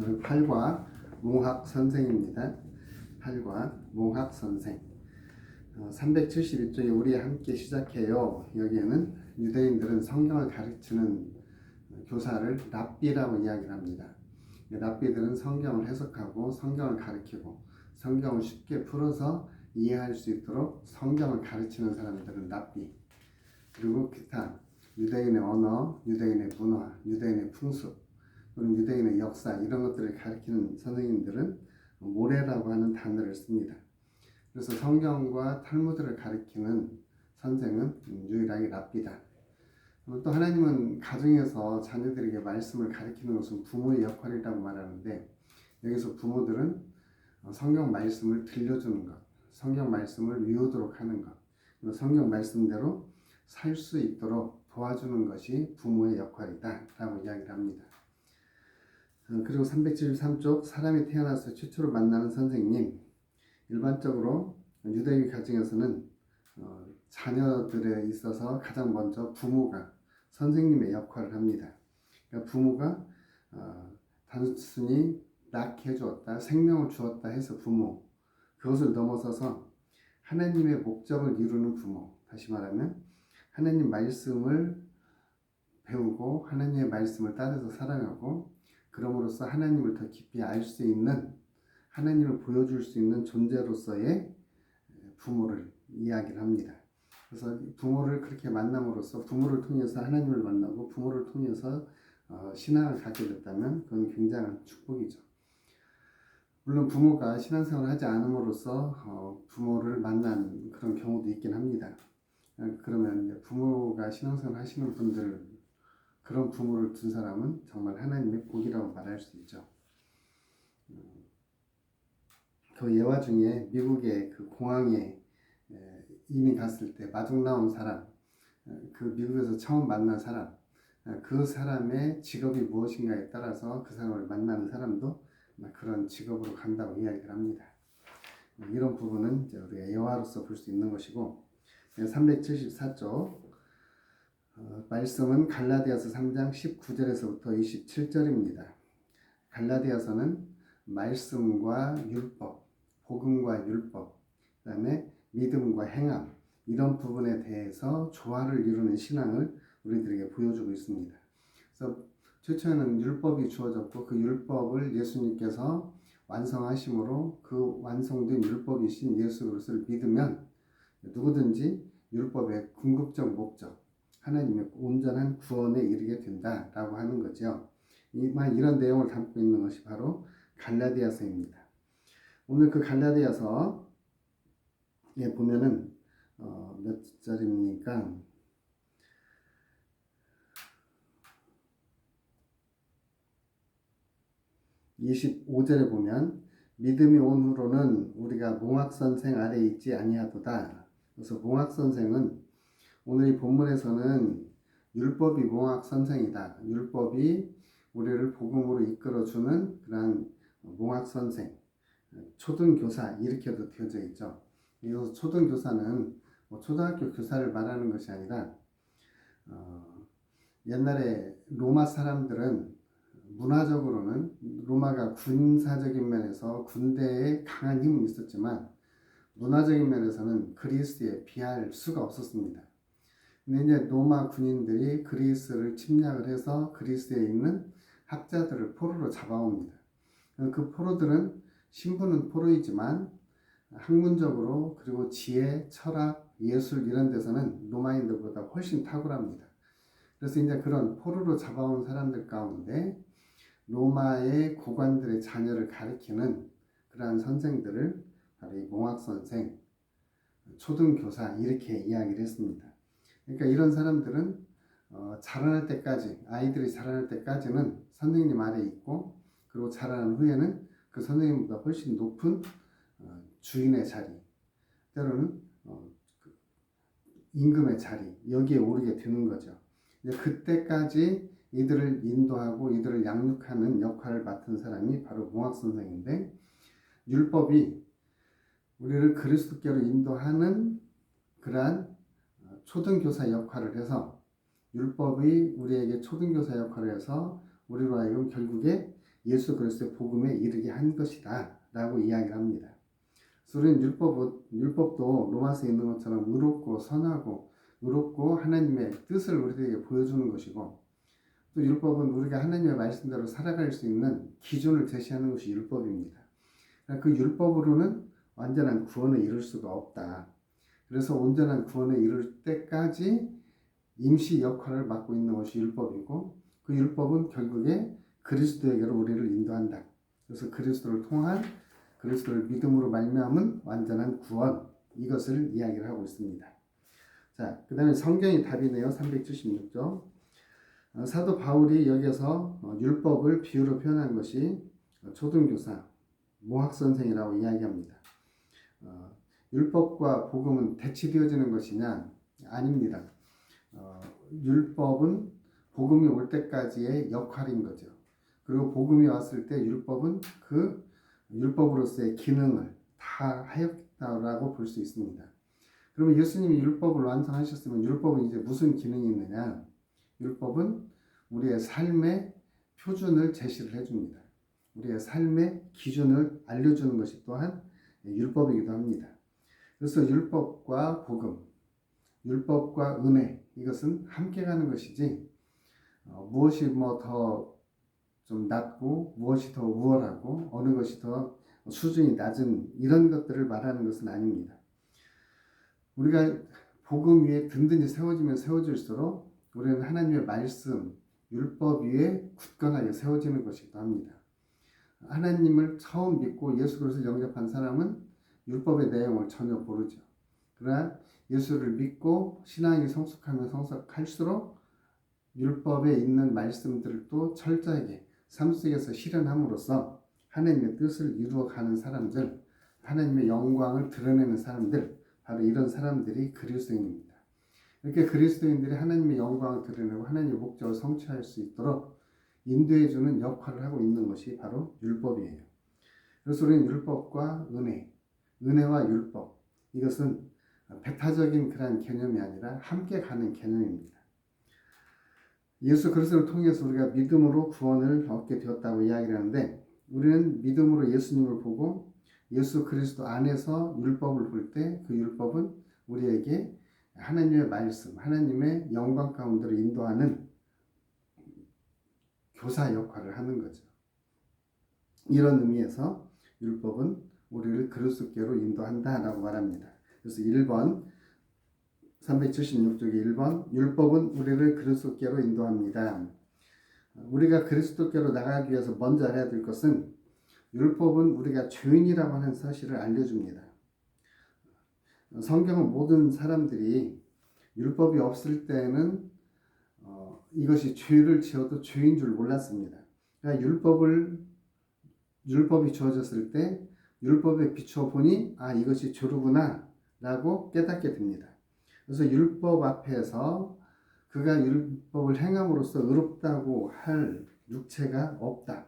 여기 팔과 몽학 선생입니다. 팔과 몽학 선생. 371쪽에 우리 함께 시작해요. 여기에는 유대인들은 성경을 가르치는 교사를 랍비라고 이야기를 합니다. 랍비들은 성경을 해석하고 성경을 가르치고 성경을 쉽게 풀어서 이해할 수 있도록 성경을 가르치는 사람들은 랍비. 그리고 기타 유대인의 언어, 유대인의 문화, 유대인의 풍습, 또는 유대인의 역사 이런 것들을 가르치는 선생님들은 모레라고 하는 단어를 씁니다. 그래서 성경과 탈무드를 가르치는 선생은 유일하게 랍비다. 또 하나님은 가정에서 자녀들에게 말씀을 가르치는 것은 부모의 역할이라고 말하는데, 여기서 부모들은 성경 말씀을 들려주는 것, 성경 말씀을 외우도록 하는 것, 그리고 성경 말씀대로 살 수 있도록 도와주는 것이 부모의 역할이다 라고 이야기를 합니다. 그리고 373쪽 사람이 태어나서 최초로 만나는 선생님. 일반적으로 유대인 가정에서는 자녀들에 있어서 가장 먼저 부모가 선생님의 역할을 합니다. 그러니까 부모가 단순히 낳게 해주었다, 생명을 주었다 해서 부모, 그것을 넘어서서 하나님의 목적을 이루는 부모, 다시 말하면 하나님 말씀을 배우고 하나님의 말씀을 따라서 살아가고 그럼으로써 하나님을 더 깊이 알 수 있는, 하나님을 보여줄 수 있는 존재로서의 부모를 이야기를 합니다. 그래서 부모를 그렇게 만남으로써 부모를 통해서 하나님을 만나고 부모를 통해서 신앙을 갖게 됐다면 그건 굉장한 축복이죠. 물론 부모가 신앙생활을 하지 않음으로써 부모를 만난 그런 경우도 있긴 합니다. 그러면 부모가 신앙생활 하시는 분들, 그런 부모를 둔 사람은 정말 하나님의 복이라고 말할 수 있죠. 그 예화 중에 미국의 그 공항에 이민 갔을 때 마중 나온 사람, 그 미국에서 처음 만난 사람, 그 사람의 직업이 무엇인가에 따라서 그 사람을 만나는 사람도 그런 직업으로 간다고 이야기를 합니다. 이런 부분은 이제 우리가 예화로서 볼 수 있는 것이고, 374쪽 말씀은 갈라디아서 3장 19절에서부터 27절입니다. 갈라디아서는 말씀과 율법, 복음과 율법, 그 다음에 믿음과 행함, 이런 부분에 대해서 조화를 이루는 신앙을 우리들에게 보여주고 있습니다. 그래서 최초에는 율법이 주어졌고 그 율법을 예수님께서 완성하심으로 그 완성된 율법이신 예수 그리스도를 믿으면 누구든지 율법의 궁극적 목적, 하나님의 온전한 구원에 이르게 된다라고 하는 거죠. 이런 내용을 담고 있는 것이 바로 갈라디아서입니다. 오늘 그 갈라디아서에 보면은 몇 절입니까? 25절에 보면 믿음이 온 후로는 우리가 몽학선생 아래 있지 아니하도다. 그래서 몽학선생은 오늘 이 본문에서는 율법이 몽학선생이다. 율법이 우리를 복음으로 이끌어주는 그러한 몽학선생, 초등교사 이렇게도 되어져 있죠. 그래서 초등교사는 초등학교 교사를 말하는 것이 아니라 옛날에 로마 사람들은 문화적으로는 로마가 군사적인 면에서 군대에 강한 힘은 있었지만 문화적인 면에서는 그리스에 비할 수가 없었습니다. 근데 이제 로마 군인들이 그리스를 침략을 해서 그리스에 있는 학자들을 포로로 잡아옵니다. 그 포로들은 신분은 포로이지만 학문적으로 그리고 지혜, 철학, 예술 이런 데서는 로마인들보다 훨씬 탁월합니다. 그래서 이제 그런 포로로 잡아온 사람들 가운데 로마의 고관들의 자녀를 가리키는 그러한 선생들을 바로 이 몽학선생, 초등교사 이렇게 이야기를 했습니다. 그러니까 이런 사람들은 자라날 때까지, 아이들이 자라날 때까지는 선생님 아래 있고, 그리고 자라난 후에는 그 선생님보다 훨씬 높은 주인의 자리, 때로는 임금의 자리, 여기에 오르게 되는 거죠. 이제 그때까지 이들을 인도하고 이들을 양육하는 역할을 맡은 사람이 바로 몽학선생인데, 율법이 우리를 그리스도께로 인도하는 그러한 초등교사 역할을 해서, 율법이 우리에게 초등교사 역할을 해서 우리로 하여금 결국에 예수 그리스도의 복음에 이르게 한 것이다 라고 이야기를 합니다. 우리는 율법도 로마서에 있는 것처럼 의롭고 선하고 의롭고 하나님의 뜻을 우리에게 보여주는 것이고, 또 율법은 우리가 하나님의 말씀대로 살아갈 수 있는 기준을 제시하는 것이 율법입니다. 그 율법으로는 완전한 구원에 이룰 수가 없다. 그래서 온전한 구원에 이룰 때까지 임시 역할을 맡고 있는 것이 율법이고, 그 율법은 결국에 그리스도에게로 우리를 인도한다. 그래서 그리스도를 믿음으로 말미암은 완전한 구원, 이것을 이야기를 하고 있습니다. 자, 그 다음에 성경이 답이네요. 376쪽. 사도 바울이 여기서 율법을 비유로 표현한 것이 초등교사, 모학선생이라고 이야기합니다. 율법과 복음은 대치되어지는 것이냐? 아닙니다. 율법은 복음이 올 때까지의 역할인 거죠. 그리고 복음이 왔을 때 율법은 그 율법으로서의 기능을 다 하였다라고 볼 수 있습니다. 그러면 예수님이 율법을 완성하셨으면 율법은 이제 무슨 기능이 있느냐? 율법은 우리의 삶의 표준을 제시를 해줍니다. 우리의 삶의 기준을 알려주는 것이 또한 율법이기도 합니다. 그래서 율법과 복음, 율법과 은혜, 이것은 함께 가는 것이지 무엇이 더 좀 낮고 무엇이 더 우월하고 어느 것이 더 수준이 낮은 이런 것들을 말하는 것은 아닙니다. 우리가 복음 위에 든든히 세워지면 세워질수록 우리는 하나님의 말씀, 율법 위에 굳건하게 세워지는 것이기도 합니다. 하나님을 처음 믿고 예수 그리스도를 영접한 사람은 율법의 내용을 전혀 모르죠. 그러나 예수를 믿고 신앙이 성숙하면 성숙할수록 율법에 있는 말씀들을 또 철저하게 삶 속에서 실현함으로써 하나님의 뜻을 이루어가는 사람들, 하나님의 영광을 드러내는 사람들, 바로 이런 사람들이 그리스도인입니다. 이렇게 그리스도인들이 하나님의 영광을 드러내고 하나님의 목적을 성취할 수 있도록 인도해주는 역할을 하고 있는 것이 바로 율법이에요. 그래서 우리는 율법과 은혜와 율법, 이것은 배타적인 그런 개념이 아니라 함께 가는 개념입니다. 예수 그리스도를 통해서 우리가 믿음으로 구원을 얻게 되었다고 이야기를 하는데, 우리는 믿음으로 예수님을 보고 예수 그리스도 안에서 율법을 볼 때 그 율법은 우리에게 하나님의 말씀, 하나님의 영광 가운데로 인도하는 교사 역할을 하는 거죠. 이런 의미에서 율법은 우리를 그리스도께로 인도한다라고 말합니다. 그래서 1번 376쪽에 1번 율법은 우리를 그리스도께로 인도합니다. 우리가 그리스도께로 나가기 위해서 먼저 알아야 될 것은 율법은 우리가 죄인이라고 하는 사실을 알려줍니다. 성경은 모든 사람들이 율법이 없을 때는 이것이 죄를 지어도 죄인 줄 몰랐습니다. 그러니까 율법이 주어졌을 때 율법에 비추어 보니 이것이 죄로구나 라고 깨닫게 됩니다. 그래서 율법 앞에서 그가 율법을 행함으로써 의롭다고 할 육체가 없다.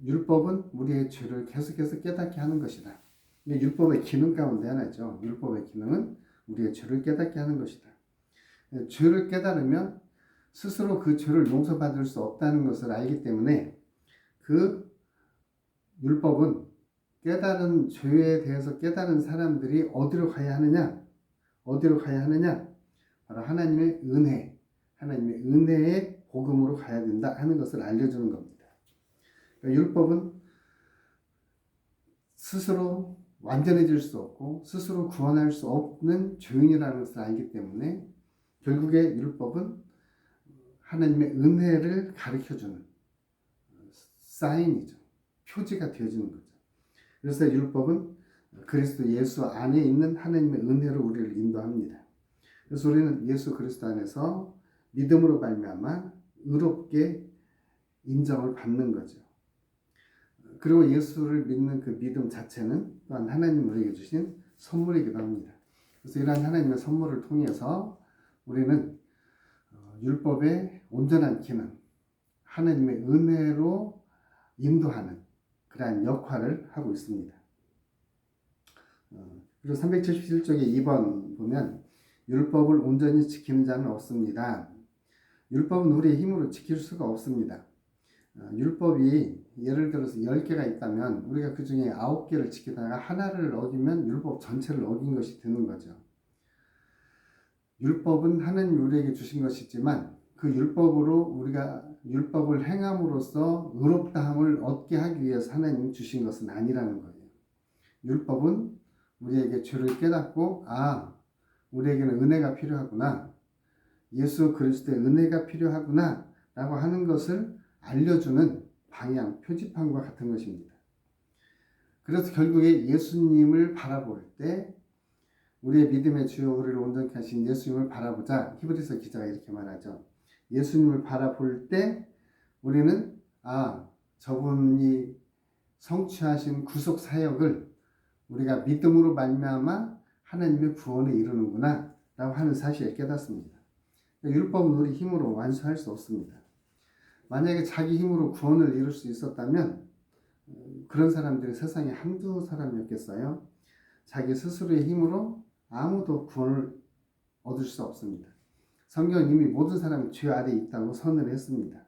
율법은 우리의 죄를 계속해서 깨닫게 하는 것이다. 율법의 기능 가운데 하나죠. 율법의 기능은 우리의 죄를 깨닫게 하는 것이다. 죄를 깨달으면 스스로 그 죄를 용서받을 수 없다는 것을 알기 때문에 그 율법은 깨달은 죄에 대해서 깨달은 사람들이 어디로 가야 하느냐? 바로 하나님의 은혜의 복음으로 가야 된다 하는 것을 알려주는 겁니다. 그러니까 율법은 스스로 완전해질 수 없고 스스로 구원할 수 없는 죄인이라는 것을 알기 때문에 결국에 율법은 하나님의 은혜를 가르쳐주는 사인이죠. 표지가 되어지는 거죠. 그래서 율법은 그리스도 예수 안에 있는 하나님의 은혜로 우리를 인도합니다. 그래서 우리는 예수 그리스도 안에서 믿음으로 말미암아 의롭게 인정을 받는 거죠. 그리고 예수를 믿는 그 믿음 자체는 또한 하나님 우리에게 주신 선물이기도 합니다. 그래서 이러한 하나님의 선물을 통해서 우리는 율법의 온전한 기능, 하나님의 은혜로 인도하는 그러한 역할을 하고 있습니다. 그리고 377쪽에 2번 보면 율법을 온전히 지키는 자는 없습니다. 율법은 우리의 힘으로 지킬 수가 없습니다. 율법이 예를 들어서 10개가 있다면 우리가 그 중에 9개를 지키다가 하나를 어기면 율법 전체를 어긴 것이 되는 거죠. 율법은 하나님이 우리에게 주신 것이지만 그 율법으로 우리가 율법을 행함으로써 의롭다함을 얻게 하기 위해서 하나님이 주신 것은 아니라는 거예요. 율법은 우리에게 죄를 깨닫고 우리에게는 은혜가 필요하구나. 예수 그리스도의 은혜가 필요하구나 라고 하는 것을 알려주는 방향, 표지판과 같은 것입니다. 그래서 결국에 예수님을 바라볼 때 우리의 믿음의 주요 우리를 온전케 하신 예수님을 바라보자. 히브리서 기자가 이렇게 말하죠. 예수님을 바라볼 때 우리는 저분이 성취하신 구속 사역을 우리가 믿음으로 말미암아 하나님의 구원에 이르는구나 라고 하는 사실을 깨닫습니다. 율법은 우리 힘으로 완수할 수 없습니다. 만약에 자기 힘으로 구원을 이룰 수 있었다면 그런 사람들이 세상에 한두 사람이었겠어요? 자기 스스로의 힘으로 아무도 구원을 얻을 수 없습니다. 성경은 이미 모든 사람이 죄 아래에 있다고 선언을 했습니다.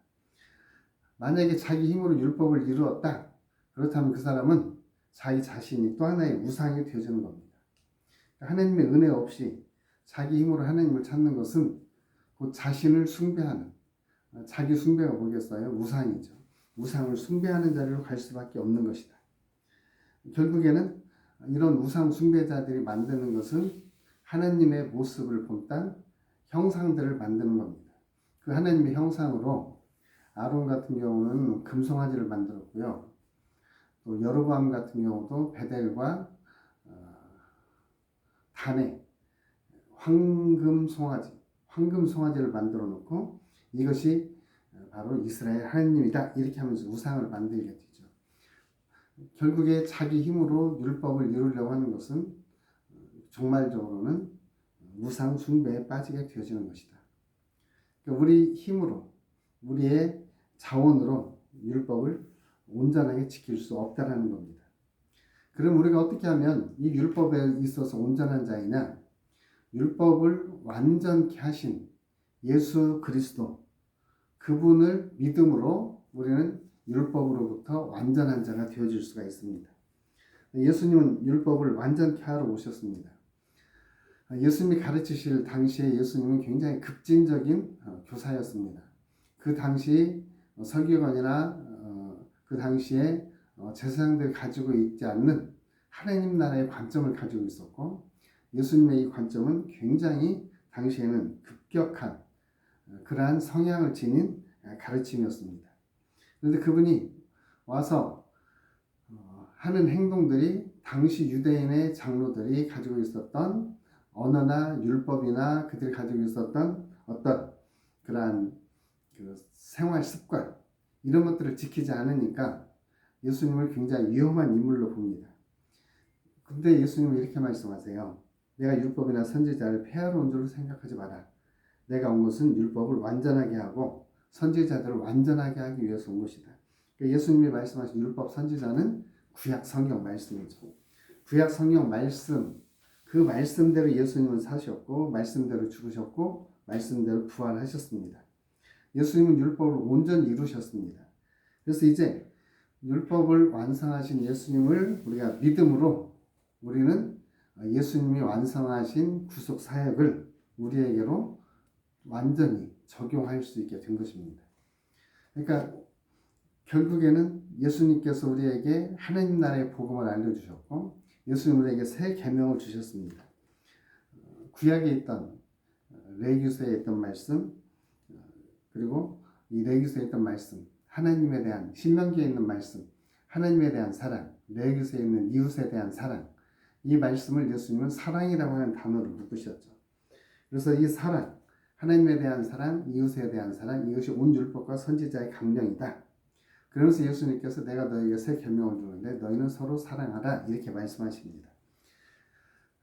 만약에 자기 힘으로 율법을 이루었다. 그렇다면 그 사람은 자기 자신이 또 하나의 우상이 되어지는 겁니다. 하나님의 은혜 없이 자기 힘으로 하나님을 찾는 것은 곧 자신을 숭배하는, 자기 숭배가 뭐겠어요? 우상이죠. 우상을 숭배하는 자리로 갈 수밖에 없는 것이다. 결국에는 이런 우상 숭배자들이 만드는 것은 하나님의 모습을 본딴 형상들을 만드는 겁니다. 그 하나님의 형상으로 아론 같은 경우는 금송아지를 만들었고요. 또 여로보암 같은 경우도 베델과 단에 황금 송아지를 만들어 놓고 이것이 바로 이스라엘 하나님이다 이렇게 하면서 우상을 만들게 되죠. 결국에 자기 힘으로 율법을 이루려고 하는 것은 종말적으로는 우상 숭배에 빠지게 되어지는 것이다. 그러니까 우리 힘으로 우리의 자원으로 율법을 온전하게 지킬 수 없다라는 겁니다. 그럼 우리가 어떻게 하면 이 율법에 있어서 온전한 자이냐? 율법을 완전케 하신 예수 그리스도 그분을 믿음으로 우리는 율법으로부터 완전한 자가 되어질 수가 있습니다. 예수님은 율법을 완전케 하러 오셨습니다. 예수님이 가르치실 당시에 예수님은 굉장히 급진적인 교사였습니다. 그 당시 서기관이나 그 당시에 제사장들이 가지고 있지 않는 하나님 나라의 관점을 가지고 있었고 예수님의 이 관점은 굉장히 당시에는 급격한 그러한 성향을 지닌 가르침이었습니다. 그런데 그분이 와서 하는 행동들이 당시 유대인의 장로들이 가지고 있었던 언어나 율법이나 그들이 가지고 있었던 어떤 그러한 그 생활 습관 이런 것들을 지키지 않으니까 예수님을 굉장히 위험한 인물로 봅니다. 근데 예수님은 이렇게 말씀하세요. 내가 율법이나 선지자를 폐하러 온 줄 생각하지 마라. 내가 온 것은 율법을 완전하게 하고 선지자들을 완전하게 하기 위해서 온 것이다. 그러니까 예수님이 말씀하신 율법 선지자는 구약 성경 말씀이죠. 구약 성경 말씀, 그 말씀대로 예수님은 사셨고 말씀대로 죽으셨고 말씀대로 부활하셨습니다. 예수님은 율법을 온전히 이루셨습니다. 그래서 이제 율법을 완성하신 예수님을 우리가 믿음으로 우리는 예수님이 완성하신 구속 사역을 우리에게로 완전히 적용할 수 있게 된 것입니다. 그러니까 결국에는 예수님께서 우리에게 하나님 나라의 복음을 알려주셨고 예수님 우리에게 새 계명을 주셨습니다. 구약에 있던 레위기서에 있던 말씀 그리고 이 레위기서에 있던 말씀 하나님에 대한 신명기에 있는 말씀 하나님에 대한 사랑 레위기서에 있는 이웃에 대한 사랑 이 말씀을 예수님은 사랑이라고 하는 단어로 묶으셨죠. 그래서 이 사랑 하나님에 대한 사랑 이웃에 대한 사랑 이것이 온 율법과 선지자의 강령이다. 그러면서 예수님께서 내가 너에게 새 계명을 주는데 너희는 서로 사랑하라 이렇게 말씀하십니다.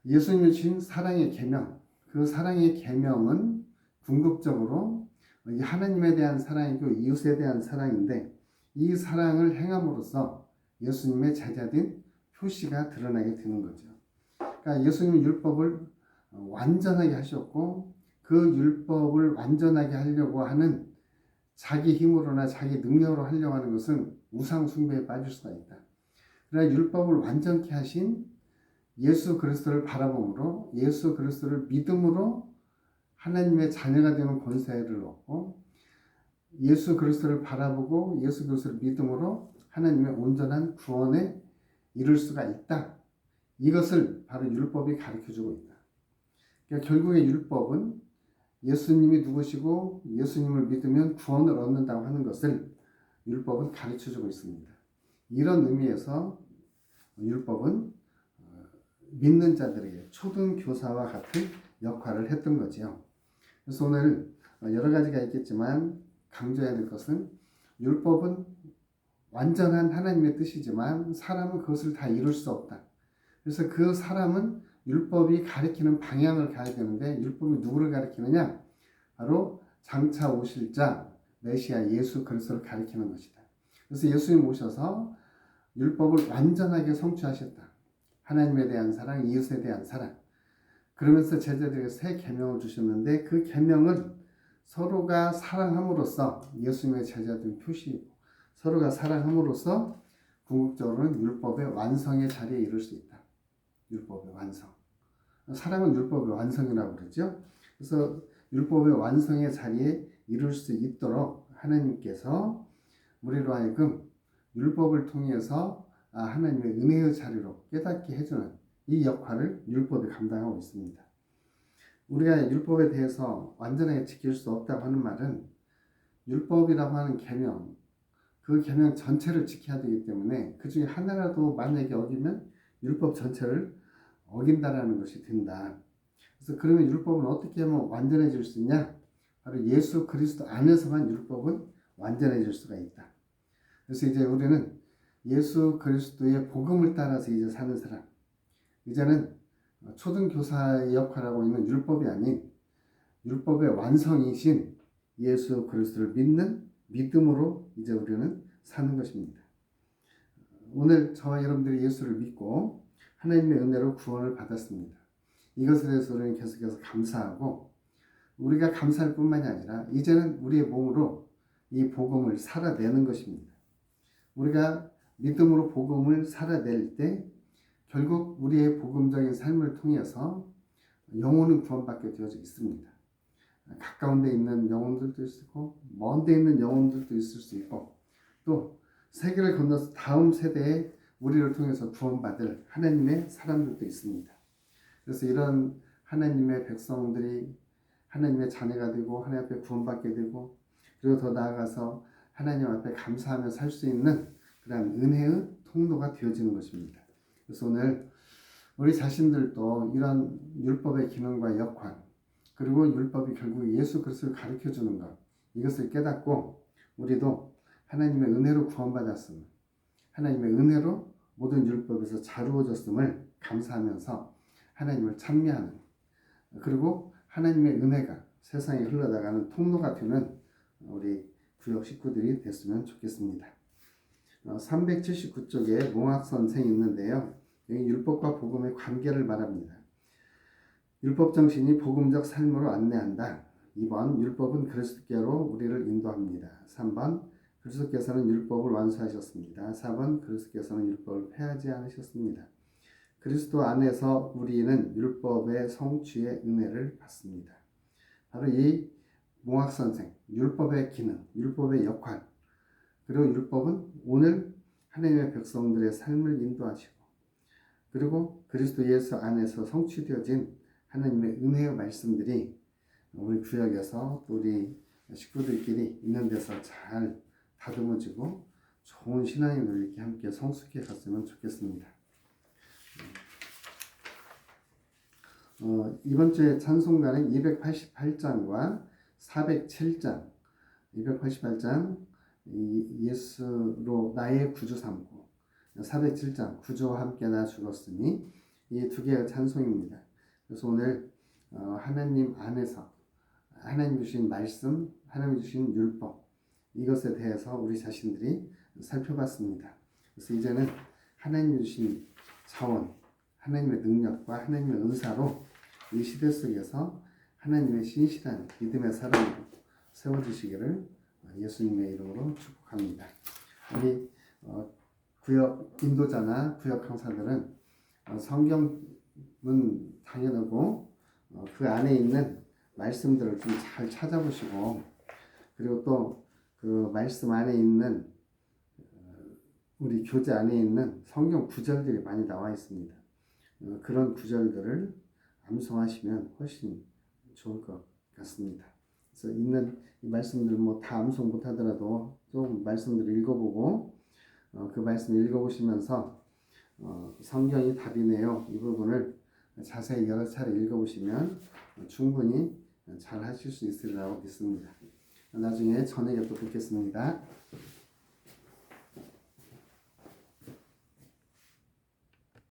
예수님이 주신 사랑의 계명 그 사랑의 계명은 궁극적으로 하나님에 대한 사랑이고 이웃에 대한 사랑인데 이 사랑을 행함으로써 예수님의 제자된 표시가 드러나게 되는 거죠. 그러니까 예수님은 율법을 완전하게 하셨고 그 율법을 완전하게 하려고 하는 자기 힘으로나 자기 능력으로 하려고 하는 것은 우상 숭배에 빠질 수가 있다. 그러나 율법을 완전케 하신 예수 그리스도를 바라봄으로 예수 그리스도를 믿음으로 하나님의 자녀가 되는 권세를 얻고 예수 그리스도를 바라보고 예수 그리스도를 믿음으로 하나님의 온전한 구원에 이룰 수가 있다. 이것을 바로 율법이 가르쳐주고 있다. 그러니까 결국에 율법은 예수님이 누구시고 예수님을 믿으면 구원을 얻는다고 하는 것을 율법은 가르쳐주고 있습니다. 이런 의미에서 율법은 믿는 자들에게 초등교사와 같은 역할을 했던 거지요. 그래서 오늘 여러 가지가 있겠지만 강조해야 될 것은 율법은 완전한 하나님의 뜻이지만 사람은 그것을 다 이룰 수 없다. 그래서 그 사람은 율법이 가리키는 방향을 가야 되는데 율법이 누구를 가리키느냐? 바로 장차 오실 자 메시아 예수 그리스도를 가리키는 것이다. 그래서 예수님 오셔서 율법을 완전하게 성취하셨다. 하나님에 대한 사랑, 이웃에 대한 사랑. 그러면서 제자들에게 새 계명을 주셨는데 그 계명은 서로가 사랑함으로써 예수님의 제자들 표시이고 서로가 사랑함으로써 궁극적으로는 율법의 완성의 자리에 이룰 수 있다. 율법의 완성. 사랑은 율법의 완성이라고 그러죠. 그래서 율법의 완성의 자리에 이룰 수 있도록 하나님께서 우리로 하여금 율법을 통해서 하나님의 은혜의 자리로 깨닫게 해주는 이 역할을 율법이 감당하고 있습니다. 우리가 율법에 대해서 완전하게 지킬 수 없다고 하는 말은 율법이라고 하는 계명, 그 계명 전체를 지켜야 되기 때문에 그 중에 하나라도 만약에 어기면 율법 전체를 어긴다라는 것이 된다. 그래서 그러면 율법은 어떻게 하면 완전해질 수 있냐? 바로 예수 그리스도 안에서만 율법은 완전해질 수가 있다. 그래서 이제 우리는 예수 그리스도의 복음을 따라서 이제 사는 사람, 이제는 초등교사의 역할을 하고 있는 율법이 아닌 율법의 완성이신 예수 그리스도를 믿는 믿음으로 이제 우리는 사는 것입니다. 오늘 저와 여러분들이 예수를 믿고 하나님의 은혜로 구원을 받았습니다. 이것에 대해서 우리는 계속해서 감사하고 우리가 감사할 뿐만이 아니라 이제는 우리의 몸으로 이 복음을 살아내는 것입니다. 우리가 믿음으로 복음을 살아낼 때 결국 우리의 복음적인 삶을 통해서 영혼은 구원받게 되어져 있습니다. 가까운 데 있는 영혼들도 있고 먼 데 있는 영혼들도 있을 수 있고 또 세계를 건너서 다음 세대에 우리를 통해서 구원받을 하나님의 사람들도 있습니다. 그래서 이런 하나님의 백성들이 하나님의 자녀가 되고 하나님 앞에 구원받게 되고 그리고 더 나아가서 하나님 앞에 감사하며 살 수 있는 그런 은혜의 통로가 되어지는 것입니다. 그래서 오늘 우리 자신들도 이런 율법의 기능과 역할 그리고 율법이 결국 예수 그리스도를 가르쳐주는 것 이것을 깨닫고 우리도 하나님의 은혜로 구원받았음을 하나님의 은혜로 모든 율법에서 자루어졌음을 감사하면서 하나님을 찬미하는 그리고 하나님의 은혜가 세상에 흘러나가는 통로가 되는 우리 구역 식구들이 됐으면 좋겠습니다. 379쪽에 몽학선생이 있는데요. 여기 율법과 복음의 관계를 말합니다. 율법 정신이 복음적 삶으로 안내한다. 2번 율법은 그리스도께로 우리를 인도합니다. 3번 그리스도께서는 율법을 완수하셨습니다. 4번 그리스도께서는 율법을 폐하지 않으셨습니다. 그리스도 안에서 우리는 율법의 성취의 은혜를 받습니다. 바로 이 몽학선생, 율법의 기능, 율법의 역할 그리고 율법은 오늘 하나님의 백성들의 삶을 인도하시고 그리고 그리스도 예수 안에서 성취되어진 하나님의 은혜의 말씀들이 우리 구역에서 또 우리 식구들끼리 있는 데서 잘 다듬어지고 좋은 신앙의 놀이기 함께 성숙해 갔으면 좋겠습니다. 이번 주에 찬송가는 288장과 407장 288장 예수로 나의 구주 삼고 407장 구주와 함께 나 죽었으니 이 두 개의 찬송입니다. 그래서 오늘 하나님 안에서 하나님 주신 말씀, 하나님 주신 율법 이것에 대해서 우리 자신들이 살펴봤습니다. 그래서 이제는 하나님 주신 자원, 하나님의 능력과 하나님의 은사로 이 시대 속에서 하나님의 신실한 믿음의 사람으로 세워주시기를 예수님의 이름으로 축복합니다. 우리 구역 인도자나 구역 강사들은 성경은 당연하고 그 안에 있는 말씀들을 좀 잘 찾아보시고, 그리고 또 그 말씀 안에 있는 우리 교재 안에 있는 성경 구절들이 많이 나와 있습니다. 그런 구절들을 암송하시면 훨씬 좋을 것 같습니다. 그래서 있는 이 말씀들 뭐 다 암송 못하더라도 좀 말씀들을 읽어보고 그 말씀 읽어보시면서 성경이 답이네요, 이 부분을 자세히 여러 차례 읽어보시면 충분히 잘 하실 수 있으리라고 믿습니다. 나중에 저녁에 또 뵙겠습니다.